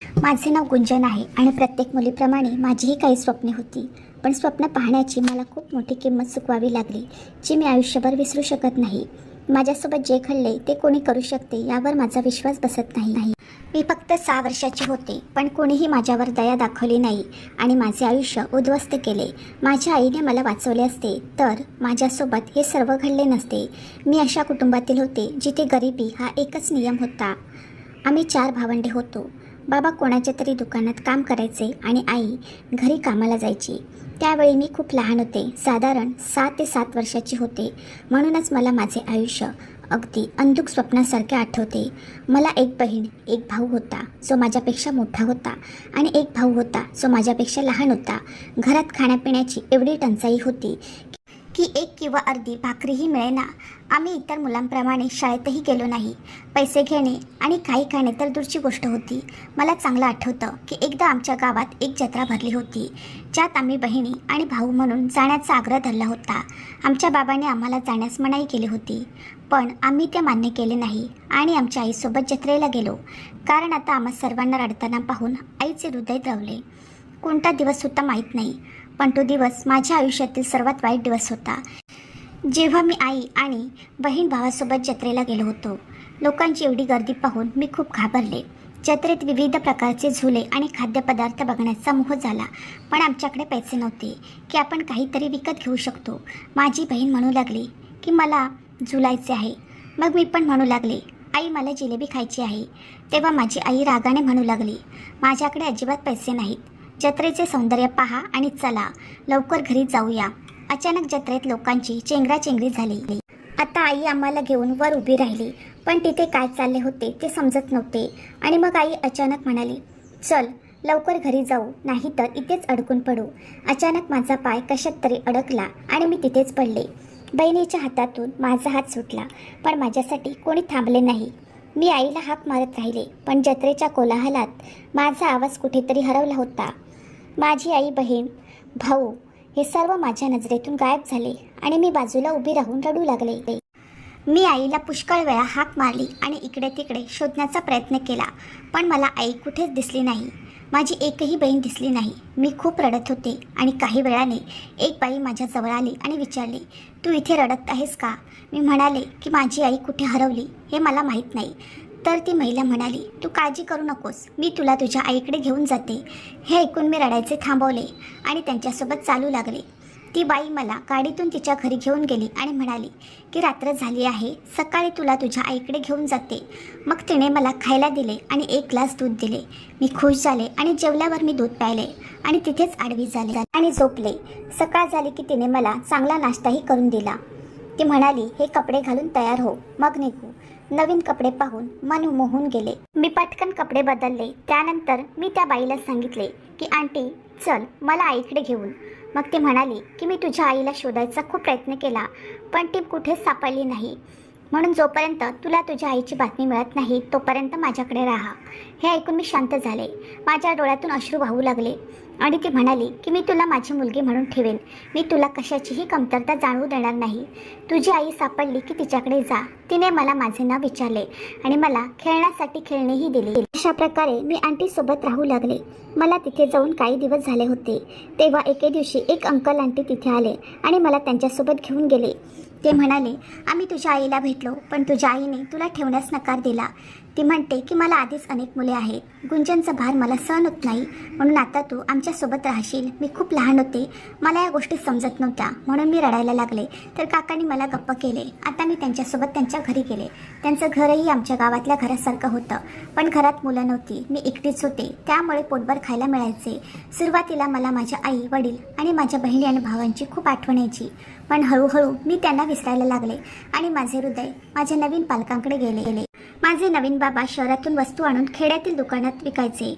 माझे नाव गुंजन आहे आणि प्रत्येक मुलीप्रमाणे माझीही काही स्वप्ने होती. पण स्वप्न पाहण्याची मला खूप मोठी किंमत चुकवावी लागली, जी मी आयुष्यभर विसरू शकत नाही. माझ्यासोबत जे घडले ते कोणी करू शकते यावर माझा विश्वास बसत नाही. मी फक्त 6 वर्षाची होते, पण कोणीही माझ्यावर दया दाखवली नाही आणि माझे आयुष्य उद्ध्वस्त केले. माझ्या आईने मला वाचवले असते तर माझ्यासोबत हे सर्व घडले नसते. मी अशा कुटुंबातील होते जिथे गरिबी हा एकच नियम होता. आम्ही 4 भावंडे होतो. बाबा कोणाच्या तरी दुकानात काम करायचे आणि आई घरी कामाला जायची. त्यावेळी मी खूप लहान होते, साधारण 6 ते 7 वर्षाची होते. म्हणूनच मला माझे आयुष्य अगदी अंधुक स्वप्नासारखे आठवते. मला एक बहीण, एक भाऊ होता जो माझ्यापेक्षा मोठा होता आणि एक भाऊ होता जो माझ्यापेक्षा लहान होता. घरात खाण्यापिण्याची एवढी टंचाई होती की एक किंवा अर्धी भाकरीही मिळेना. आम्ही इतर मुलांप्रमाणे शाळेतही गेलो नाही. पैसे घेणे आणि काही खाणे तर दूरची गोष्ट होती. मला चांगलं आठवतं की एकदा आमच्या गावात एक जत्रा भरली होती, ज्यात आम्ही बहिणी आणि भाऊ म्हणून जाण्याचा आग्रह धरला होता. आमच्या बाबाने आम्हाला जाण्यास मनाई केली होती, पण आम्ही ते मान्य केले नाही आणि आमच्या आईसोबत जत्रेला गेलो. कारण आता आम्हा सर्वांना रडताना पाहून आईचे हृदय द्रवले. कोणता दिवस होता माहीत नाही, पण तो दिवस माझ्या आयुष्यातील सर्वात वाईट दिवस होता, जेव्हा मी आई आणि बहीण भावासोबत जत्रेला गेलो होतो. लोकांची एवढी गर्दी पाहून मी खूप घाबरले. जत्रेत विविध प्रकारचे झुले आणि खाद्यपदार्थ बघण्याचा मोह झाला, पण आमच्याकडे पैसे नव्हते की आपण काहीतरी विकत घेऊ शकतो. माझी बहीण म्हणू लागली की मला झुलायचे आहे. मग मी पण म्हणू लागले, आई मला जिलेबी खायची आहे. तेव्हा माझी आई रागाने म्हणू लागली, माझ्याकडे अजिबात पैसे नाहीत. जत्रेचे सौंदर्य पहा आणि चला लवकर घरी जाऊया. अचानक जत्रेत लोकांची चेंगराचेंगरी झाली. आता आई आम्हाला घेऊन वर उभी राहिली, पण तिथे काय चालले होते ते समजत नव्हते. आणि मग आई अचानक म्हणाली, चल लवकर घरी जाऊ, नाही तर इथेच अडकून पडू. अचानक माझा पाय कशात तरी अडकला आणि मी तिथेच पडले. बहिणीच्या हातातून माझा हात सुटला, पण माझ्यासाठी कोणी थांबले नाही. मी आईला हाक मारत राहिले, पण जत्रेच्या कोलाहलात माझा आवाज कुठेतरी हरवला होता. माझी आई, बहीण, भाऊ हे सर्व माझ्या नजरेतून गायब झाले आणि मी बाजूला उभी राहून रडू लागले. मी आईला पुष्कळ वेळा हाक मारली आणि इकडे तिकडे शोधण्याचा प्रयत्न केला, पण मला आई कुठेच दिसली नाही. माझी एकही बहीण दिसली नाही. मी खूप रडत होते आणि काही वेळाने एक बाई माझ्या जवळ आली आणि विचारली, तू इथे रडत आहेस का? मी म्हणाले की माझी आई कुठे हरवली हे मला माहीत नाही. तर ती महिला म्हणाली, तू काळजी करू नकोस, मी तुला तुझ्या आईकडे घेऊन जाते. हे ऐकून मी रडायचे थांबवले आणि त्यांच्यासोबत चालू लागले. ती बाई मला गाडीतून तिच्या घरी घेऊन गेली आणि म्हणाली की रात्र झाली आहे, सकाळी तुला तुझ्या आईकडे घेऊन जाते. मग तिने मला खायला दिले आणि एक ग्लास दूध दिले. मी खुश झाले आणि जेवल्यावर मी दूध प्यायले आणि तिथेच आडवी झाले आणि झोपले. सकाळ झाली की तिने मला चांगला नाश्ताही करून दिला. ती म्हणाली, हे कपडे घालून तयार हो, मग निघू. नवीन कपडे पाहून मन मोहून गेले. मी पटकन कपडे बदलले. त्यानंतर मी त्या बाईला सांगितले की आंटी चल मला आईकडे घेऊन. मग ती म्हणाली की मी तुझ्या आईला शोधायचा खूप प्रयत्न केला, पण ती कुठेच सापडली नाही. म्हणून जोपर्यंत तुला तुझ्या आईची बातमी मिळत नाही तोपर्यंत माझ्याकडे राहा. हे ऐकून मी शांत झाले. माझ्या डोळ्यातून अश्रू वाहू लागले आणि ती म्हणाली की मी तुला माझी मुलगी म्हणून ठेवेन. मी तुला कशाचीही कमतरता जाणवू देणार नाही. तुझी आई सापडली की तिच्याकडे जा. तिने मला माझे नाव विचारले आणि मला खेळण्यासाठी खेळणेही दिले. अशा प्रकारे मी आंटीसोबत राहू लागले. मला तिथे जाऊन काही दिवस झाले होते. तेव्हा एके दिवशी एक अंकल आंटी तिथे आले आणि मला त्यांच्यासोबत घेऊन गेले. ते म्हणाले, आम्ही तुझ्या आईला भेटलो, पण तुझ्या आईने तुला ठेवण्यास नकार दिला. ती म्हणते की मला आधीच अनेक मुले आहेत. गुंजनचा भार मला सहन होत नाही, म्हणून आता तू आमच्यासोबत राहशील. मी खूप लहान होते, मला या गोष्टी समजत नव्हत्या, म्हणून मी रडायला लागले. तर काकांनी मला गप्प केले. आता मी त्यांच्यासोबत त्यांच्या घरी गेले. त्यांचं घरही आमच्या गावातल्या घरासारखं होतं, पण घरात मुलं नव्हती. मी एकटीच होते, त्यामुळे पोटभर खायला मिळायचे. सुरुवातीला मला माझ्या आई, वडील आणि माझ्या बहिणी आणि भावांची खूप आठवण यायची, पण हळूहळू मी त्यांना विसरायला लागले आणि माझे हृदय माझ्या नवीन पालकांकडे गेले. माझे नवीन बाबा शहरातून वस्तू आणून खेड्यातील दुकानात विकायचे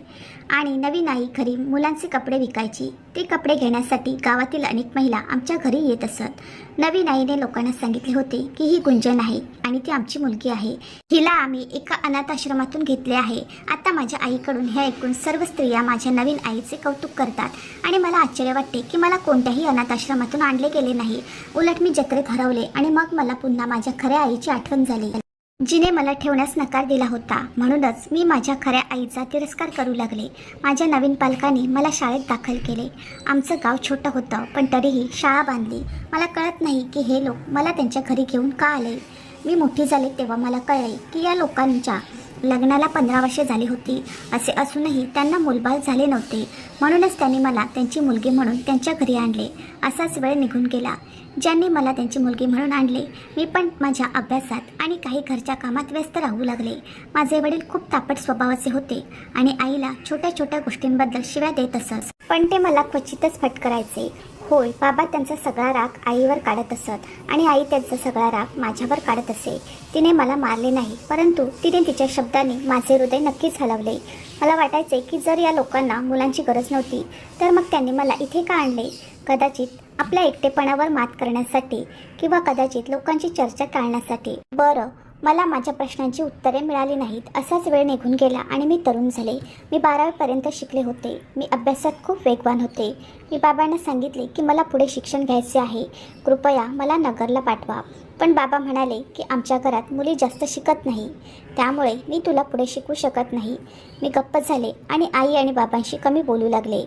आणि नवीन आई घरी मुलांचे कपडे विकायची. ते कपडे घेण्यासाठी गावातील अनेक महिला आमच्या घरी येत असत. नवीन आईने लोकांना सांगितले होते की ही गुंजन आहे आणि ती आमची मुलगी आहे. हिला आम्ही एका अनाथ आश्रमातून घेतले आहे. आता माझ्या आईकडून हे ऐकून सर्व स्त्रिया माझ्या नवीन आईचे कौतुक करतात आणि मला आश्चर्य वाटते की मला कोणत्याही अनाथ आश्रमातून आणले गेले नाही. उलट मी जत्रेत हरवले आणि मग मला पुन्हा माझ्या खऱ्या आईची आठवण झाली. जिने मला ठेवण्यास नकार दिला होता. म्हणूनच मी माझ्या खऱ्या आईचा तिरस्कार करू लागले. माझ्या नवीन पालकांनी मला शाळेत दाखल केले. आमचं गाव छोटं होतं, पण तरीही शाळा बांधली. मला कळत नाही की हे लोक मला त्यांच्या घरी घेऊन का आले. मी मोठी झाले तेव्हा मला कळले की या लोकांच्या लग्नाला 15 वर्षे झाली होती. असे असूनही त्यांना मूलबाळ झाले नव्हते. म्हणूनच त्यांनी मला त्यांची मुलगी म्हणून त्यांच्या घरी आणले. असाच वेळ निघून गेला. ज्यांनी मला त्यांची मुलगी म्हणून आणले, मी पण माझ्या अभ्यासात आणि काही घरच्या कामात व्यस्त राहू लागले. माझे वडील खूप तापट स्वभावाचे होते आणि आईला छोट्या छोट्या गोष्टींबद्दल शिव्या देत असत, पण ते मला क्वचितच फटकारायचे. होय, बाबा त्यांचा सगळा राग आईवर काढत असत आणि आई त्यांचा सगळा राग माझ्यावर काढत असे. तिने मला मारले नाही, परंतु तिने तिच्या शब्दांनी माझे हृदय नक्कीच हलवले. मला वाटायचे की जर या लोकांना मुलांची गरज नव्हती तर मग त्यांनी मला इथे का आणले. कदाचित आपल्या एकटेपणावर मात करण्यासाठी किंवा कदाचित लोकांची चर्चा टाळण्यासाठी. बरं, मला माझ्या प्रश्नांची उत्तरे मिळाली नाहीत. असाच वेळ निघून गेला आणि मी तरुण झाले. मी 12वीपर्यंत शिकले होते. मी अभ्यासात खूप वेगवान होते. मी बाबांना सांगितले की मला पुढे शिक्षण घ्यायचे आहे, कृपया मला नगरला पाठवा. पण बाबा म्हणाले की आमच्या घरात मुली जास्त शिकत नाही, त्यामुळे मी तुला पुढे शिकू शकत नाही. मी गप्प झाले आणि आई आणि बाबांशी कमी बोलू लागले.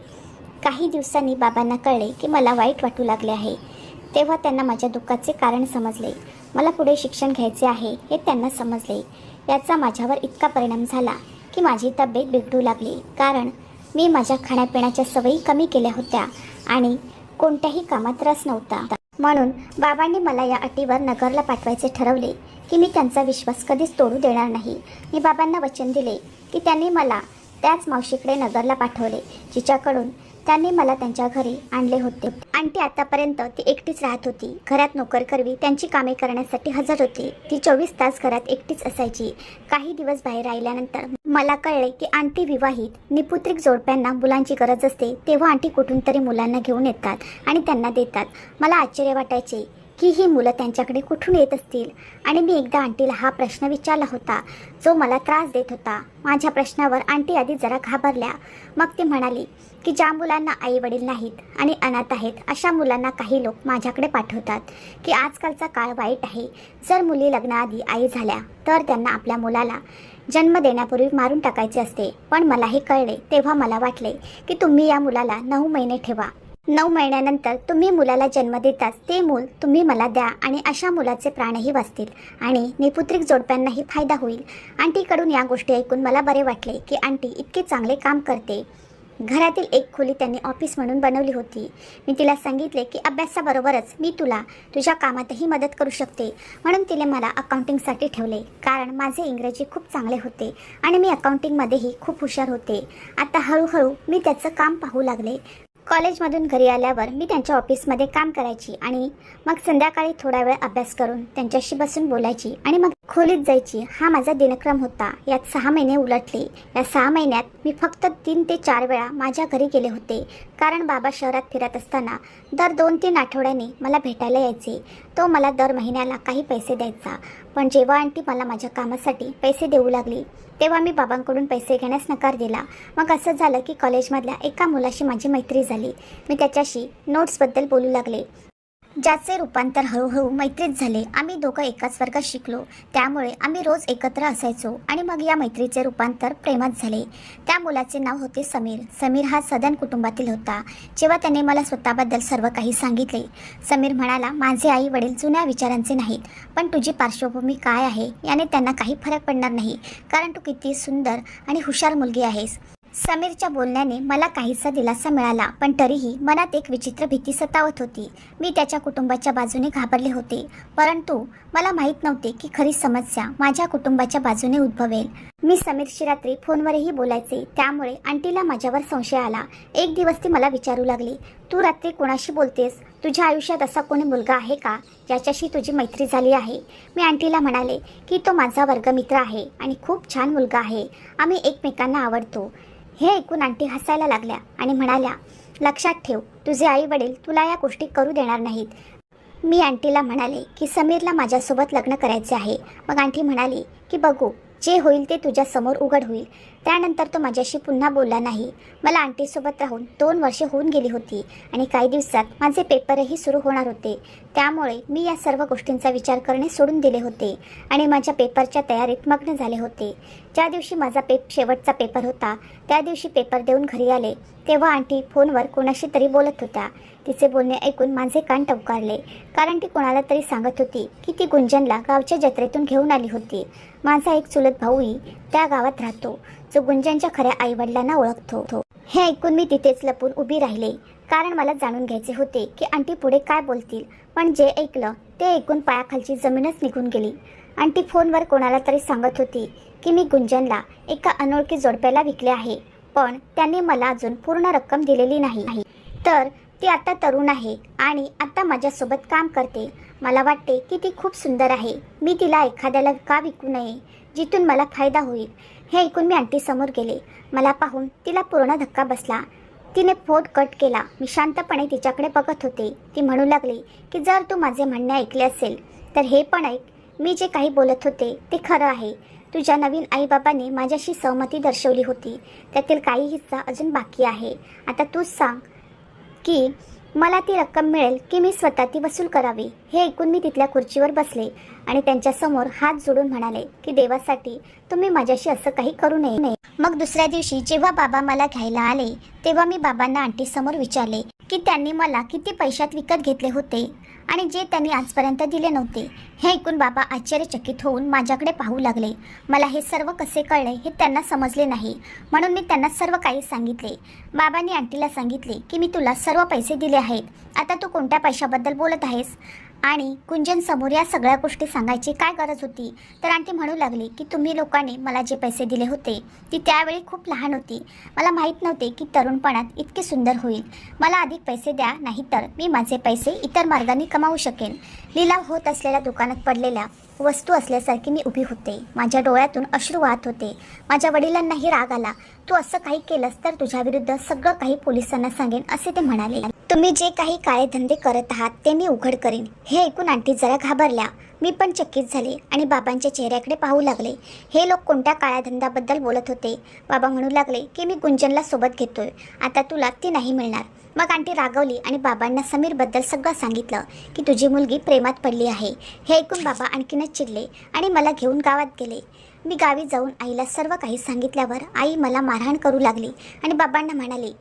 काही दिवसांनी बाबांना कळले की मला वाईट वाटू लागले आहे. तेव्हा त्यांना माझ्या दुःखाचे कारण समजले. मला पुढे शिक्षण घ्यायचे आहे हे त्यांना समजले. याचा माझ्यावर इतका परिणाम झाला की माझी तब्येत बिघडू लागली, कारण मी माझ्या खाण्यापिण्याच्या सवयी कमी केल्या होत्या आणि कोणत्याही कामात रस नव्हता. म्हणून बाबांनी मला या अटीवर नगरला पाठवायचे ठरवले की मी त्यांचा विश्वास कधीच तोडू देणार नाही. मी बाबांना वचन दिले की त्यांनी मला त्याच मावशीकडे नगरला पाठवले जिच्याकडून त्यांनी मला त्यांच्या घरी आणले होते. आंटी आतापर्यंत ती एकटीच राहत होती. घरात नोकरकरवी त्यांची कामे करण्यासाठी हजर होती. ती 24 तास घरात एकटीच असायची. काही दिवस बाहेर राहिल्यानंतर मला कळले की आंटी विवाहित निपुत्रिक जोडप्यांना मुलांची गरज असते तेव्हा आंटी कुठून तरी मुलांना घेऊन येतात आणि त्यांना देतात. मला आश्चर्य वाटायचे की ही मुलं त्यांच्याकडे कुठून येत असतील. आणि मी एकदा आंटीला हा प्रश्न विचारला होता जो मला त्रास देत होता. माझ्या प्रश्नावर आंटी आधी जरा घाबरल्या. मग ती म्हणाली की ज्या मुलांना आई वडील नाहीत आणि अनाथ आहेत अशा मुलांना काही लोक माझ्याकडे पाठवतात. की आजकालचा काळ वाईट आहे. जर मुली लग्नाआधी आई झाल्या तर त्यांना आपल्या मुलाला जन्म देण्यापूर्वी मारून टाकायचे असते. पण मला हे कळले तेव्हा मला वाटले की तुम्ही या मुलाला 9 महिने ठेवा. 9 महिन्यानंतर तुम्ही मुलाला जन्म देताच ते मूल तुम्ही मला द्या आणि अशा मुलाचे प्राणही वाचतील आणि निपुत्रिक जोडप्यांनाही फायदा होईल. आंटीकडून या गोष्टी ऐकून मला बरे वाटले की आंटी इतके चांगले काम करते. घरातील एक खोली त्यांनी ऑफिस म्हणून बनवली होती. मी तिला सांगितले की अभ्यासाबरोबरच मी तुला तुझ्या कामातही मदत करू शकते. म्हणून तिने मला अकाउंटिंगसाठी ठेवले, कारण माझे इंग्रजी खूप चांगले होते आणि मी अकाउंटिंगमध्येही खूप हुशार होते. आता हळूहळू मी त्याचं काम पाहू लागले. कॉलेजमधून घरी आल्यावर मी त्यांच्या ऑफिसमध्ये काम करायची आणि मग संध्याकाळी थोडा वेळ अभ्यास करून त्यांच्याशी बसून बोलायची आणि मग खोलीत जायची. हा माझा दिनक्रम होता. यात 6 महिने उलटले. या 6 महिन्यात मी फक्त 3 ते 4 वेळा माझ्या घरी गेले होते, कारण बाबा शहरात फिरत असताना दर 2-3 आठवड्यांनी मला भेटायला यायचे. तो मला दर महिन्याला काही पैसे द्यायचा. पण जेव्हा आंटी मला माझ्या कामासाठी पैसे देऊ लागली तेव्हा मी बाबांकडून पैसे घेण्यास नकार दिला. मग असं झालं की कॉलेजमधल्या एका मुलाशी माझी मैत्री झाली. मी त्याच्याशी नोट्सबद्दल बोलू लागले, ज्याचे रूपांतर हळूहळू मैत्रीत झाले. आम्ही दोघं एकाच वर्गात शिकलो, त्यामुळे आम्ही रोज एकत्र असायचो आणि मग या मैत्रीचे रूपांतर प्रेमात झाले. त्या मुलाचे नाव होते समीर. समीर हा सदन कुटुंबातील होता. जेव्हा त्याने मला स्वतःबद्दल सर्व काही सांगितले, समीर म्हणाला, माझे आई वडील जुन्या विचारांचे नाहीत, पण तुझी पार्श्वभूमी काय आहे याने त्यांना काही फरक पडणार नाही, कारण तू किती सुंदर आणि हुशार मुलगी आहेस. समीरच्या बोलण्याने मला काहीसा दिलासा मिळाला, पण तरीही मनात एक विचित्र भीती सतावत होती. मी त्याच्या कुटुंबाच्या बाजूने घाबरले होते, परंतु मला माहीत नव्हते की खरी समस्या माझ्या कुटुंबाच्या बाजूने उद्भवेल. मी समीरशी रात्री फोनवरही बोलायचे, त्यामुळे आंटीला माझ्यावर संशय आला. एक दिवस ती मला विचारू लागली, तू रात्री कोणाशी बोलतेस? तुझ्या आयुष्यात असा कोणी मुलगा आहे का ज्याच्याशी तुझी मैत्री झाली आहे? मी आंटीला म्हणाले की तो माझा वर्गमित्र आहे आणि खूप छान मुलगा आहे. आम्ही एकमेकांना आवडतो. हे ऐकून आंटी हसायला लागल्या आणि म्हणाल्या, लक्षात ठेव, तुझे आई वडील तुला या गोष्टी करू देणार नाहीत. मी आंटीला म्हणाले की समीरला माझ्यासोबत लग्न करायचे आहे. मग आंटी म्हणाली की बघू, जे होईल ते तुझ्या समोर उघड होईल. त्यानंतर तो माझ्याशी पुन्हा बोलला नाही. मला आंटीसोबत राहून 2 वर्षे होऊन गेली होती आणि काही दिवसात माझे पेपरही सुरू होणार होते. त्यामुळे मी या सर्व गोष्टींचा विचार करणे सोडून दिले होते आणि माझ्या पेपरच्या तयारीत मग्न झाले होते. ज्या दिवशी माझा शेवटचा पेपर होता त्या दिवशी पेपर देऊन घरी आले तेव्हा आंटी फोनवर कोणाशी तरी बोलत होत्या. तिचे बोलणे ऐकून माझे कान टवकारले, कारण ती कोणाला तरी सांगत होती की ती गुंजनला गावच्या जत्रेतून घेऊन आली होती. माझा एक चुलत भाऊही त्या गावात राहतो, जो गुंजनच्या खऱ्या आईवडिलांना ओळखतो. हे ऐकून मी तिथेच लपून उभी राहिले, कारण मला जाणून घ्यायचे होते की आंटी पुढे काय बोलतील. पण जे ऐकलं ते ऐकून पायाखालची जमीनच निघून गेली. आंटी फोनवर कोणाला तरी सांगत होती की मी गुंजनला एका अनोळखी जोडप्याला विकले आहे, पण त्यांनी मला अजून पूर्ण रक्कम दिलेली नाही. तर ती आता तरुण आहे आणि आता माझ्यासोबत काम करते. मला वाटते की ती खूप सुंदर आहे. मी तिला एखाद्याला का विकू नये जिथून मला फायदा होईल. हे ऐकून मी आंटीसमोर गेले. मला पाहून तिला पूर्ण धक्का बसला. तिने फोन कट केला. मी शांतपणे तिच्याकडे बघत होते. ती म्हणू लागली की जर तू माझे म्हणणे ऐकले असेल तर हे पण ऐक, मी जे काही बोलत होते ते खरं आहे. तुझ्या नवीन आईबाबांनी माझ्याशी सहमती दर्शवली होती. त्यातील काही हिस्सा अजून बाकी आहे. आता तूच सांग की मला ती रक्कम मिळेल की मी स्वतः ती वसूल करावी. हे ऐकून मी तिथल्या खुर्चीवर बसले आणि त्यांच्यासमोर हात जोडून म्हणाले की देवासाठी तुम्ही माझ्याशी असं काही करू नये. मग दुसऱ्या दिवशी जेव्हा बाबा मला घ्यायला आले तेव्हा मी बाबांना आंटीसमोर विचारले की त्यांनी मला किती पैशात विकत घेतले होते आणि जे त्यांनी आजपर्यंत दिले नव्हते. हे ऐकून बाबा आश्चर्यचकित होऊन माझ्याकडे पाहू लागले. मला हे सर्व कसे कळले हे त्यांना समजले नाही, म्हणून मी त्यांना सर्व काही सांगितले. बाबांनी आंटीला सांगितले की मी तुला सर्व पैसे दिले आहेत, आता तू कोणत्या पैशाबद्दल बोलत आहेस आणि गुंजन समोर या सगळ्या गोष्टी सांगायची काय गरज होती. तर आंटी म्हणू लागली की तुम्ही लोकांनी मला जे पैसे दिले होते ती त्यावेळी खूप लहान होती. मला माहीत नव्हते की तरुणपणात इतके सुंदर होईल. मला अधिक पैसे द्या, नाहीतर मी माझे पैसे इतर मार्गाने कमावू शकेन. लिलाव होत असलेल्या दुकानात पडलेल्या वस्तू असल्यासारखी मी उभी होते. माझ्या डोळ्यातून अश्रू वाहत होते. माझ्या वडिलांनाही राग आला. तू असं काही केलंस तर तुझ्याविरुद्ध सगळं काही पोलिसांना सांगेन असे ते म्हणाले. तुम्ही जे काही काळे धंदे करत आहात ते मी उघड करेन. हे ऐकून आंटी जरा घाबरल्या. मी पण चकित झाले आणि बाबांच्या चेहऱ्याकडे पाहू लागले. हे लोक कोणत्या काळ्या धंद्याबद्दल बोलत होते. बाबा म्हणू लागले की मी गुंजनला सोबत घेतोय, आता तुला ती नाही मिळणार. मग आंटी रागवली आणि बाबांना समीरबद्दल सगळं सांगितलं की तुझी मुलगी प्रेमात पडली आहे. हे ऐकून बाबा आणखीनच चिडले आणि मला घेऊन गावात गेले. मी गावी जाऊन आईला सर्व काही सांगितल्यावर आई मला मारहाण करू लागली आणि बाबांना म्हणाली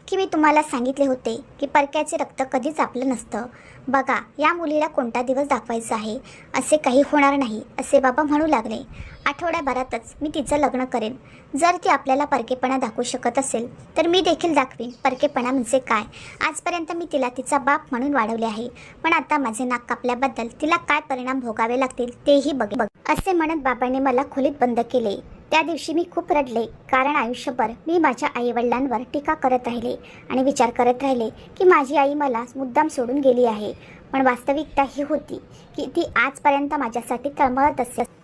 की मी तुम्हाला सांगितले होते की परक्याचे रक्त कधीच आपलं नसतं. बघा, या मुलीला कोणता दिवस दाखवायचा आहे, असे काही होणार नाही असे बाबा म्हणू लागले. आठवड्याभरातच मी तिचं लग्न करेन. जर ती आपल्याला परकेपणा दाखवू शकत असेल तर मी देखील दाखवीन परकेपणा म्हणजे काय. आजपर्यंत मी तिला तिचा बाप म्हणून वाढवले आहे, पण आता माझे नाक कापल्याबद्दल तिला काय परिणाम भोगावे लागतील तेही बघ असे म्हणत बाबांनी मला खोलीत बंद केले. त्या दिवशी मी खूप रडले, कारण आयुष्यभर मी माझ्या आईवडिलांवर टीका करत राहिले आणि विचार करत राहिले की माझी आई मला मुद्दाम सोडून गेली आहे. पण वास्तविकता ही होती की ती आजपर्यंत माझ्यासाठी तळमळत असे.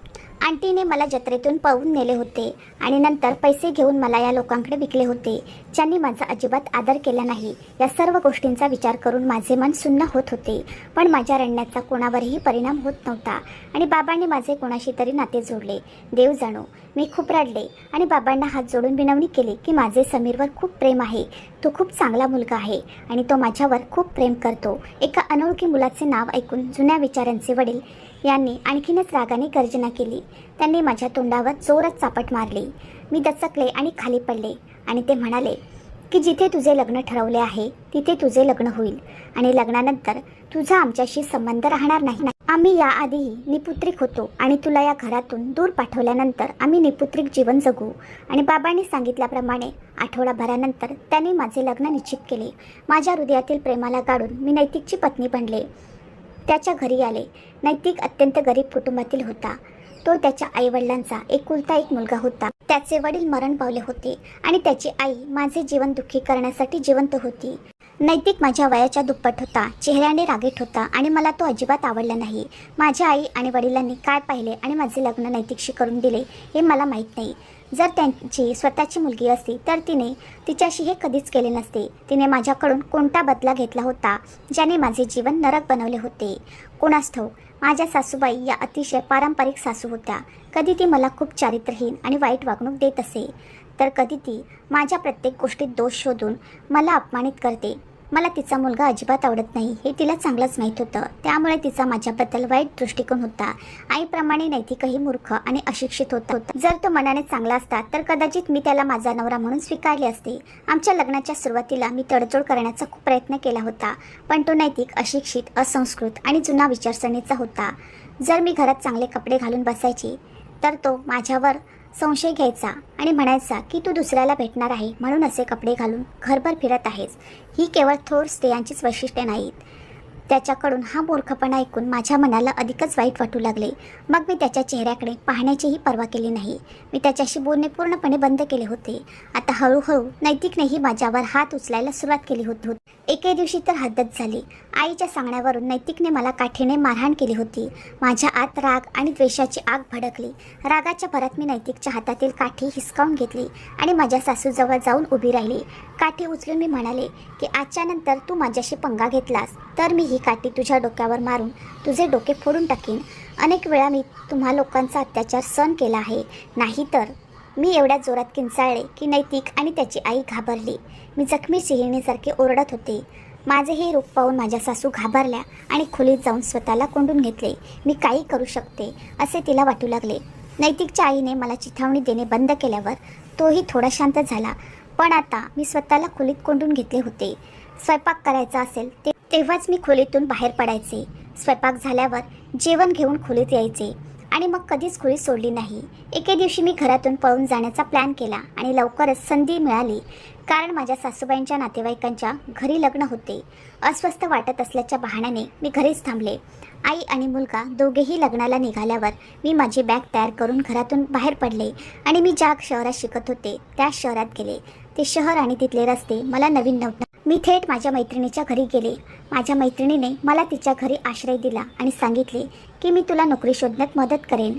आंटीने मला जत्रेतून पळवून नेले होते आणि नंतर पैसे घेऊन मला या लोकांकडे विकले होते, ज्यांनी माझा अजिबात आदर केला नाही. या सर्व गोष्टींचा विचार करून माझे मन सुन्न होत होते, पण माझ्या रडण्याचा कोणावरही परिणाम होत नव्हता आणि बाबांनी माझे कोणाशी तरी नाते जोडले. देव जाणो, मी खूप रडले आणि बाबांना हात जोडून विनवणी केली की माझे समीरवर खूप प्रेम आहे. तो खूप चांगला मुलगा आहे आणि तो माझ्यावर खूप प्रेम करतो. एका अनोळखी मुलाचे नाव ऐकून जुन्या विचारांचे वडील यांनी आणखीनच रागाने गर्जना केली. त्यांनी माझ्या तोंडावर जोरात चापट मारली. मी दचकले आणि खाली पडले आणि ते म्हणाले की जिथे तुझे लग्न ठरवले आहे तिथे तुझे लग्न होईल आणि लग्नानंतर तुझा आमच्याशी संबंध राहणार नाही. आम्ही याआधीही निपुत्रिक होतो आणि तुला या घरातून दूर पाठवल्यानंतर आम्ही निपुत्रिक जीवन जगू. आणि बाबांनी सांगितल्याप्रमाणे आठवडाभरानंतर त्यांनी माझे लग्न निश्चित केले. माझ्या हृदयातील प्रेमाला गाडून मी नैतिकची पत्नी बनले. त्याच्या घरी आले. नैतिक अत्यंत गरीब कुटुंबातील होता. तो त्याच्या आईवडिलांचा एकुलता एक मुलगा होता. त्याचे वडील मरण पावले होते आणि त्याची आई माझे जीवन दुःखी करण्यासाठी जिवंत होती. नैतिक माझ्या वयाच्या दुप्पट होता, चेहऱ्याने रागीट होता आणि मला तो अजिबात आवडला नाही. माझ्या आई आणि वडिलांनी काय पाहिले आणि माझे लग्न नैतिकशी करून दिले हे मला माहीत नाही. जर त्यांची स्वतःची मुलगी असती तर तिने तिच्याशी हे कधीच केले नसते. तिने माझ्याकडून कोणता बदला घेतला होता ज्याने माझे जीवन नरक बनवले होते. कोणास ठाऊक. माझ्या सासूबाई या अतिशय पारंपरिक सासू होत्या. कधी ती मला खूप चारित्र्यहीन आणि वाईट वागणूक देत असे. तर कधी ती माझ्या प्रत्येक गोष्टीत दोष शोधून मला अपमानित करते. मला तिचा मुलगा अजिबात आवडत नाही हे तिला चांगलंच माहीत होतं. त्यामुळे तिचा माझ्याबद्दल वाईट दृष्टिकोन होता. आईप्रमाणे नैतिकही मूर्ख आणि अशिक्षित होता. जर तो मनाने चांगला असता तर कदाचित मी त्याला माझा नवरा म्हणून स्वीकारले असते. आमच्या लग्नाच्या सुरुवातीला मी तडजोड करण्याचा खूप प्रयत्न केला होता, पण तो नैतिक, अशिक्षित, असंस्कृत आणि जुना विचारसरणीचा होता. जर मी घरात चांगले कपडे घालून बसायचे तर तो माझ्यावर संशय घ्यायचा आणि म्हणायचा की तू दुसऱ्याला भेटणार आहे म्हणून असे कपडे घालून घरभर फिरत आहेस. ही केवळ थोर स्त्रियांचीच वैशिष्ट्ये नाहीत. त्याच्याकडून हा मूर्खपणा ऐकून माझ्या मनाला अधिकच वाईट वाटू लागले. मग मी त्याच्या चेहऱ्याकडे पाहण्याचीही पर्वा केली नाही. मी त्याच्याशी बोलणे पूर्णपणे बंद केले होते. आता हळूहळू नैतिकनेही माझ्यावर हात उचलायला सुरुवात केली होती. एके दिवशी तर हद्दच झाली. आईच्या सांगण्यावरून नैतिकने मला काठीने मारहाण केली होती. माझ्या आत राग आणि द्वेषाची आग भडकली. रागाच्या भरात मी नैतिकच्या हातातील काठी हिसकावून घेतली आणि माझ्या सासूजवळ जाऊन उभी राहिली. काठी उचलून मी म्हणाले की आजच्या नंतर तू माझ्याशी पंगा घेतलास तर मी ही काठी तुझ्या डोक्यावर मारून तुझे डोके फोडून टाकीन. अनेक वेळा मी तुम्हा लोकांचा अत्याचार सहन केला आहे. नाहीतर मी एवढ्या जोरात किंचाळले की नैतिक आणि त्याची आई घाबरली. मी जखमी सिंहिणीसारखे ओरडत होते. माझे हे रूप पाहून माझ्या सासू घाबरल्या आणि खोलीत जाऊन स्वतःला कोंडून घेतले. मी काही करू शकते असे तिला वाटू लागले. नैतिकच्या आईने मला चिथावणी देणे बंद केल्यावर तोही थोडा शांत झाला. पण आता मी स्वतःला खोलीत कोंडून घेतले होते. स्वयंपाक करायचा असेल तेव्हाच मी खोलीतून बाहेर पडायचे. स्वयंपाक झाल्यावर जेवण घेऊन खोलीत यायचे आणि मग कधीच खोली सोडली नाही. एके दिवशी मी घरातून पळून जाण्याचा प्लॅन केला आणि लवकरच संधी मिळाली. कारण माझ्या सासूबाईंच्या नातेवाईकांच्या घरी लग्न होते. अस्वस्थ वाटत असल्याच्या बहाण्याने मी घरीच थांबले. आई आणि मुलगा दोघेही लग्नाला निघाल्यावर मी माझी बॅग तयार करून घरातून बाहेर पडले आणि मी ज्या शहरात शिकत होते त्या शहरात गेले. ते शहर आणि तिथले रस्ते मला नवीन नव्हते. मी थेट माझ्या मैत्रिणीच्या घरी गेले. माझ्या मैत्रिणीने मला तिच्या घरी आश्रय दिला आणि सांगितले की मी तुला नोकरी शोधण्यात मदत करेन.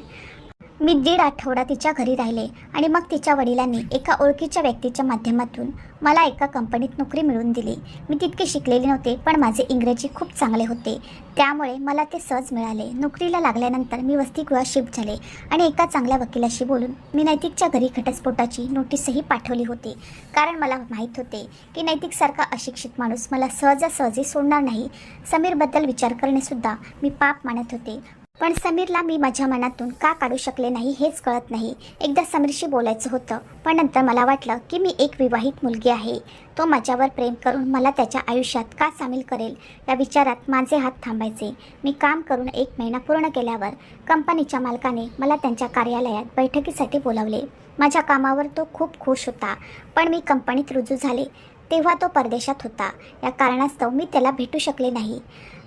मी 1.5 आठवडा तिच्या घरी राहिले आणि मग तिच्या वडिलांनी एका ओळखीच्या व्यक्तीच्या माध्यमातून मला एका कंपनीत नोकरी मिळवून दिली. मी तितके शिकलेले नव्हते, पण माझे इंग्रजी खूप चांगले होते, त्यामुळे मला ते सहज मिळाले. नोकरीला लागल्यानंतर मी वसतिगृहात शिफ्ट झाले आणि एका चांगल्या वकिलाशी बोलून मी नैतिकच्या घरी घटस्फोटाची नोटीसही पाठवली होती. कारण मला माहीत होते की नैतिकसारखा अशिक्षित माणूस मला सहजासहजी सोडणार नाही. समीरबद्दल विचार करणेसुद्धा मी पाप मानत होते. पण समीरला मी माझ्या मनातून का काढू शकले नाही हेच कळत नाही. एकदा समीरशी बोलायचं होतं, पण नंतर मला वाटलं की मी एक विवाहित मुलगी आहे. तो माझ्यावर प्रेम करून मला त्याच्या आयुष्यात का सामील करेल या विचारात माझे हात थांबायचे. मी काम करून 1 महिना पूर्ण केल्यावर कंपनीच्या मालकाने मला त्यांच्या कार्यालयात बैठकीसाठी बोलावले. माझ्या कामावर तो खूप खुश होता, पण मी कंपनीत रुजू झाले तेव्हा तो परदेशात होता. या कारणास्तव मी त्याला भेटू शकले नाही.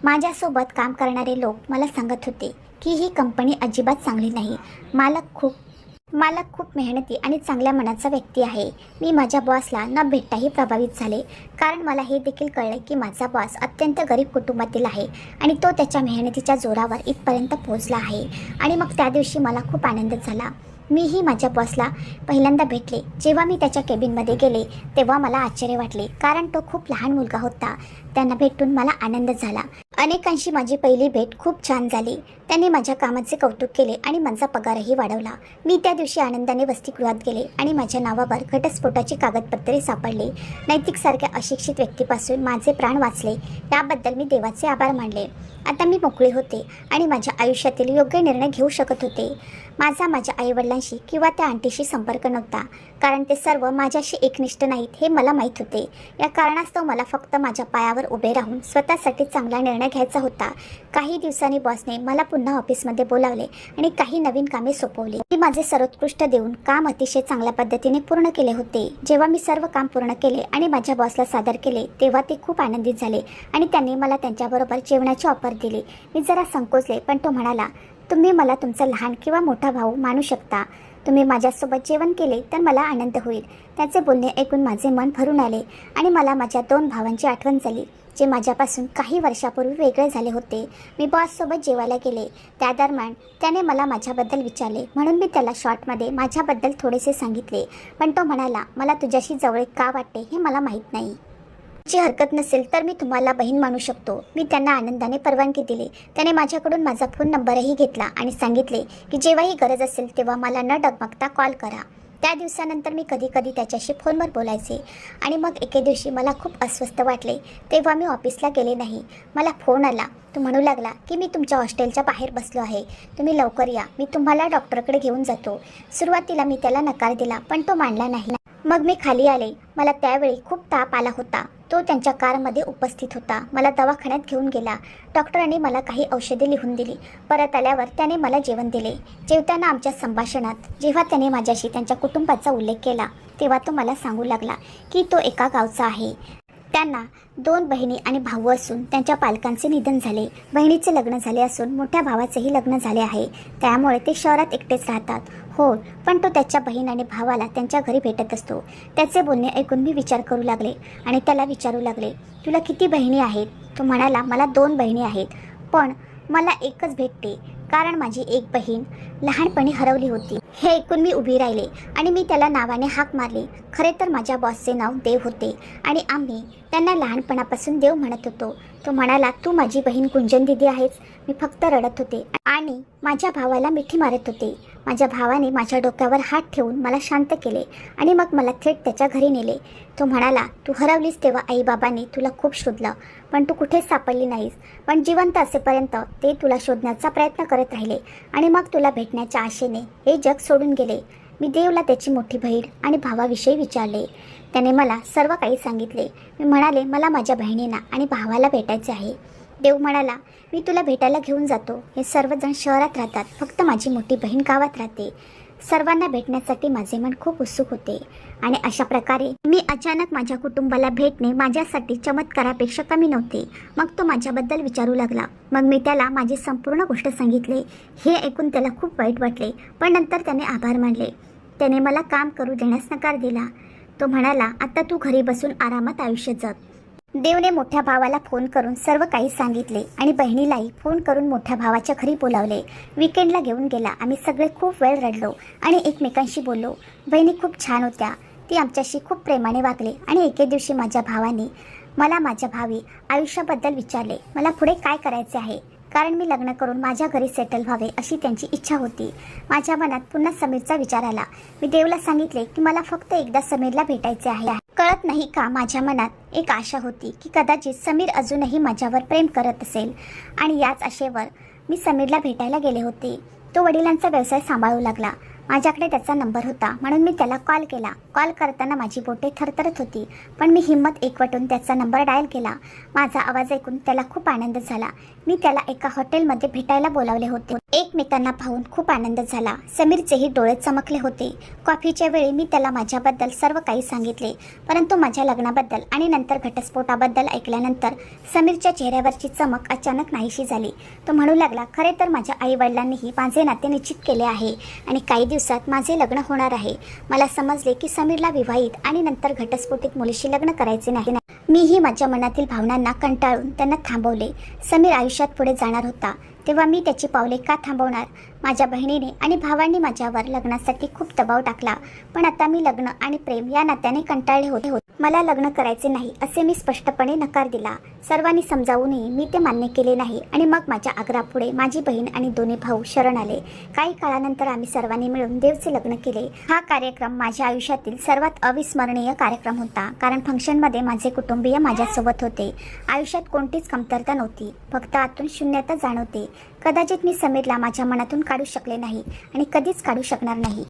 माझ्यासोबत काम करणारे लोक मला सांगत होते की ही कंपनी अजिबात चांगली नाही. मालक खूप मेहनती आणि चांगल्या मनाचा व्यक्ती आहे. मी माझ्या बॉसला न भेटताही प्रभावित झाले, कारण मला हे देखील कळले की माझा बॉस अत्यंत गरीब कुटुंबातील आहे आणि तो त्याच्या मेहनतीच्या जोरावर इथपर्यंत पोहोचला आहे. आणि मग त्या दिवशी मला खूप आनंद झाला. मीही माझ्या बॉसला पहिल्यांदा भेटले. जेव्हा मी त्याच्या केबिनमध्ये गेले तेव्हा मला आश्चर्य वाटले, कारण तो खूप लहान मुलगा होता. त्यांना भेटून मला आनंद झाला. अनेकांशी माझी पहिली भेट खूप छान झाली. त्यांनी माझ्या कामाचे कौतुक केले आणि माझा पगारही वाढवला. मी त्या दिवशी आनंदाने वसतिगृहात गेले आणि माझ्या नावावर घटस्फोटाची कागदपत्रे सापडली. नैतिकसारख्या अशिक्षित व्यक्तीपासून माझे प्राण वाचले, याबद्दल मी देवाचे आभार मानले. आता मी मोकळे होते आणि माझ्या आयुष्यातील योग्य निर्णय घेऊ शकत होते. माझ्या आईवडिलांशी किंवा त्या आंटीशी संपर्क नव्हता, कारण ते सर्व माझ्याशी एकनिष्ठ नाहीत हे मला माहीत होते. या कारणास्तव मला फक्त माझ्या पायावर उभे राहून स्वतःसाठी चांगला निर्णय घ्यायचा होता. काही दिवसांनी बॉसने मला पुन्हा ऑफिसमध्ये बोलावले आणि काही नवीन कामे सोपवली. मी माझे सर्वोत्कृष्ट देऊन काम अतिशय चांगल्या पद्धतीने पूर्ण केले होते. जेव्हा मी सर्व काम पूर्ण केले आणि माझ्या बॉसला सादर केले तेव्हा ते खूप आनंदित झाले आणि त्यांनी मला त्यांच्याबरोबर जेवणाची ऑफर दिली. मी जरा संकोचले, पण तो म्हणाला, तुम्ही मला तुमचा लहान किंवा मोठा भाऊ मानू शकता. तुम्ही माझ्यासोबत जेवण केले तर मला आनंद होईल. त्याचे बोलणे ऐकून माझे मन भरून आले आणि मला माझ्या 2 भावांची आठवण झाली, जे माझ्यापासून काही वर्षापूर्वी वेगळे झाले होते. मी बॉससोबत जेवायला गेले. त्या दरम्यान त्याने मला माझ्याबद्दल विचारले, म्हणून मी त्याला शॉर्टमध्ये माझ्याबद्दल थोडेसे सांगितले. पण तो म्हणाला, मला तुझ्याशी जवळीक का वाटते हे मला माहीत नाही. ची हरकत नसेल तर मी तुम्हाला बहीण मानू शकतो. मी त्यांना आनंदाने परवानगी दिली. त्याने माझ्याकडून माझा फोन नंबरही घेतला आणि सांगितले की जेव्हाही गरज असेल तेव्हा मला न डगमगता कॉल करा. त्या दिवसानंतर मी कधी कधी त्याच्याशी फोनवर बोलायचे आणि मग एके दिवशी मला खूप अस्वस्थ वाटले तेव्हा मी ऑफिसला गेले नाही. मला फोन आला. तो म्हणू लागला की मी तुमच्या हॉस्टेलच्या बाहेर बसलो आहे, तुम्ही लवकर या, मी तुम्हाला डॉक्टरकडे घेऊन जातो. सुरुवातीला मी त्याला नकार दिला पण तो मानला नाही. मग मी खाली आले. मला त्यावेळी खूप ताप आला होता. तो त्यांच्या कारमध्ये उपस्थित होता. मला दवाखान्यात घेऊन गेला. डॉक्टरांनी मला काही औषधे लिहून दिली. परत आल्यावर त्याने मला जेवण दिले. जेवताना आमच्या संभाषणात जेव्हा त्याने माझ्याशी त्यांच्या कुटुंबाचा उल्लेख केला तेव्हा तो मला सांगू लागला की तो एका गावचा आहे. त्यांना 2 बहिणी आणि भाऊ असून त्यांच्या पालकांचे निधन झाले. बहिणीचे लग्न झाले असून मोठ्या भावाचेही लग्न झाले आहे. त्यामुळे ते शहरात एकटेच राहतात. हो, पण तो त्याच्या बहीण आणि भावाला त्यांच्या घरी भेटत असतो. त्याचे बोलणे ऐकून मी विचार करू लागले आणि त्याला विचारू लागले, तुला किती बहिणी आहेत? तो म्हणाला, मला 2 बहिणी आहेत, पण मला एकच भेटते कारण माझी एक बहीण लहानपणी हरवली होती. हे ऐकून मी उभी राहिले आणि मी त्याला नावाने हाक मारली. खरे तर माझ्या बॉसचे नाव देव होते आणि आम्ही त्यांना लहानपणापासून देव म्हणत होतो. तो म्हणाला, तू माझी बहीण गुंजन दिदी आहेस. मी फक्त रडत होते आणि माझ्या भावाला मिठी मारत होते. माझ्या भावाने माझ्या डोक्यावर हात ठेवून मला शांत केले आणि मग मला थेट त्याच्या घरी नेले. तो म्हणाला, तू हरवलीस तेव्हा आईबाबांनी तुला खूप शोधलं पण तू कुठेच सापडली नाहीस. पण जिवंत असेपर्यंत ते तुला शोधण्याचा प्रयत्न करत राहिले आणि मग तुला भेटण्याच्या आशेने हे जग सोडून गेले. मी देवला त्याची मोठी बहीण आणि भावाविषयी विचारले. त्याने मला सर्व काही सांगितले. मी म्हणाले, मला माझ्या बहिणींना आणि भावाला भेटायचे आहे. देव म्हणाला, मी तुला भेटायला घेऊन जातो. हे सर्वजण शहरात राहतात, फक्त माझी मोठी बहीण गावात राहते. सर्वांना भेटण्यासाठी माझे मन खूप उत्सुक होते आणि अशा प्रकारे मी अचानक माझ्या कुटुंबाला भेटणे माझ्यासाठी चमत्कारापेक्षा कमी नव्हते. मग तो माझ्याबद्दल विचारू लागला. मग मी त्याला माझी संपूर्ण गोष्ट सांगितले. हे ऐकून त्याला खूप वाईट वाटले पण नंतर त्याने आभार मानले. त्याने मला काम करू देण्यास नकार दिला. तो म्हणाला, आता तू घरी बसून आरामात आयुष्य जग. देवने मोठ्या भावाला फोन करून सर्व काही सांगितले आणि बहिणीलाही फोन करून मोठ्या भावाच्या घरी बोलावले. विकेंडला घेऊन गेला. आम्ही सगळे खूप वेळ रडलो आणि एकमेकांशी बोललो. बहिणी खूप छान होत्या. ती आमच्याशी खूप प्रेमाने वागले आणि एके दिवशी माझ्या भावाने मला माझ्या भावी आयुष्याबद्दल विचारले. मला पुढे काय करायचे आहे कारण मी लग्न करून माझ्या घरी सेटल व्हावे अशी त्यांची इच्छा होती. माझ्या मनात पुन्हा समीरचा विचार आला. मी देवला सांगितले की मला फक्त एकदा समीरला भेटायचे आहे. कळत नाही का माझ्या मनात एक आशा होती की कदाचित समीर अजूनही माझ्यावर प्रेम करत असेल आणि याच आशेवर मी समीरला भेटायला गेले होते. तो वडिलांचा व्यवसाय सांभाळू लागला. माझ्याकडे त्याचा नंबर होता म्हणून मी त्याला कॉल केला. कॉल करताना माझी बोटे थरथरत होती पण मी हिंमत एकवटून त्याचा नंबर डायल केला. माझा आवाज ऐकून त्याला खूप आनंद झाला. मी त्याला एका हॉटेलमध्ये भेटायला बोलावले होते. एकमेकांना पाहून खूप आनंद झाला. समीरचेही डोळे चमकले होते. कॉफीच्या वेळी मी त्याला माझ्याबद्दल सर्व काही सांगितले परंतु माझ्या लग्नाबद्दल आणि नंतर घटस्फोटाबद्दल ऐकल्यानंतर समीरच्या चेहऱ्यावरची चमक अचानक नाहीशी झाली. तो म्हणू लागला, खरे तर माझ्या आई वडिलांनीही माझे नाते निश्चित केले आहे आणि काही दिवसात माझे लग्न होणार आहे. मला समजले की समीरला विवाहित आणि नंतर घटस्फोटित मुलीशी लग्न करायचे नाही. मीही माझ्या मनातील भावनांना कंटाळून त्यांना थांबवले. समीर आयुष्यात पुढे जाणार होता तेव्हा मी त्याची पावले का थांबवणार? माझ्या बहिणीने आणि भावांनी माझ्यावर लग्नासाठी खूप दबाव टाकला पण आता मी लग्न आणि प्रेम या नात्याने कंटाळले होते. मला लग्न करायचे नाही असे मी स्पष्टपणे नकार दिला. सर्वांनी समजावूनही मी ते मान्य केले नाही आणि मग माझ्या आग्रहापुढे माझी बहीण आणि दोन्ही भाऊ शरण आले. काही काळानंतर आम्ही सर्वांनी मिळून देवचे लग्न केले. हा कार्यक्रम माझ्या आयुष्यातील सर्वात अविस्मरणीय कार्यक्रम होता कारण फंक्शनमध्ये माझे कुटुंबीय माझ्यासोबत होते. आयुष्यात कोणतीच कमतरता नव्हती, फक्त आतून शून्यता जाणवते. कदाचित मी समीरला माझ्या मनातून काढू शकले नाही आणि कधीच काढू शकणार नाही.